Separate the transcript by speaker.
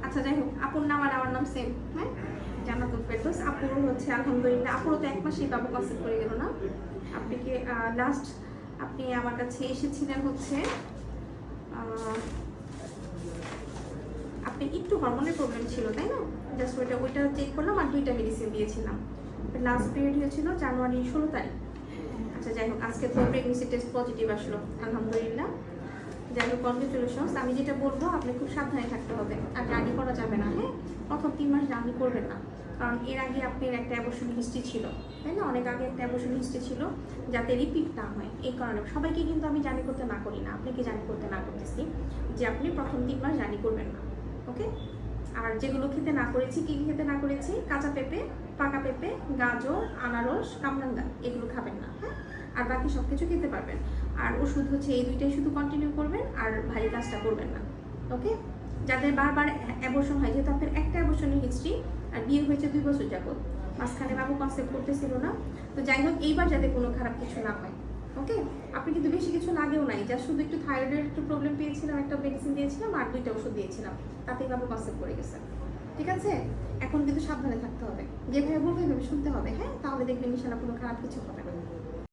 Speaker 1: আচ্ছা যাই হোক, আপুর নাম আর আমার নাম সেম, হ্যাঁ, জান্নাতুল ফেরদৌস। আপুর হচ্ছে আলহামদুলিল্লাহ, আপুরও তো 1 মাসেই বাবু কনসেপ্ট করে গেল না। আপনি কি লাস্ট আপনি আমার কাছে এসেছিলেন হচ্ছে আপনি একটু হরমোনের প্রবলেম ছিল তাই না? জাস্ট ওইটা চেক করলাম আর 2টা মেডিসিন দিয়েছিলাম। লাস্ট পিরিয়ড হয়েছিল জানুয়ারি 16 তারিখ। আচ্ছা যাই হোক, আজকে তো প্রেগনেন্সি টেস্ট পজিটিভ আসলো আলহামদুলিল্লাহ। যাই হোক, কনগ্রেচুলেশনস। আমি যেটা বলবো, আপনি খুব সাবধানে থাকতে হবে। আর জার্নি করা যাবে না, হ্যাঁ, প্রথম 3 মাস জার্নি করবেন না, কারণ এর আগে আপনার একটা অ্যাবর্শন হিস্ট্রি ছিল, তাই না? অনেক আগে একটা অ্যাবর্শন হিস্ট্রি ছিল, যাতে রিপিট না হয়। এই কারণে সবাইকে কিন্তু আমি জার্নি করতে না করি না, আপনাকে জার্নি করতে না করতেছি যে আপনি প্রথম 3 মাস জার্নি করবেন না, ওকে? আর যেগুলো খেতে না করেছি, কী খেতে না করেছি, কাঁচা পেঁপে, পাকা পেঁপে, গাজর, আনারস, কামরাঙ্গা, এগুলো খাবেন না, হ্যাঁ? আর বাকি সব কিছু খেতে পারবেন। আর ওষুধ হচ্ছে এই 2টাই শুধু কন্টিনিউ করবেন, আর ভারী কাজটা করবেন না, ওকে? যাদের বারবার অ্যাবর্শন হয়, যেহেতু আপনার একটা অ্যাবর্শনের হিস্ট্রি, আর বিয়ে হয়েছে 2 বছর যাবত, মাঝখানে বাবু কনসেপ্ট করতেছিল না। তো যাই হোক, এইবার যাতে কোনো খারাপ কিছু না হয়, ওকে? আপনি কিন্তু বেশি কিছু লাগেও নাই, যা শুধু একটু থাইরয়েডের একটু প্রবলেম পেয়েছিলাম, একটা মেডিসিন দিয়েছিলাম আর 2টা ওষুধ দিয়েছিলাম, তাতেই বাবু কনসেপ্ট করে গেছে। ঠিক আছে? এখন কিন্তু সাবধানে থাকতে হবে, যেভাবে বলবো এভাবে শুনতে হবে, হ্যাঁ? তাহলে দেখবেন ইনশাআল্লাহ কোনো খারাপ কিছু হবে না।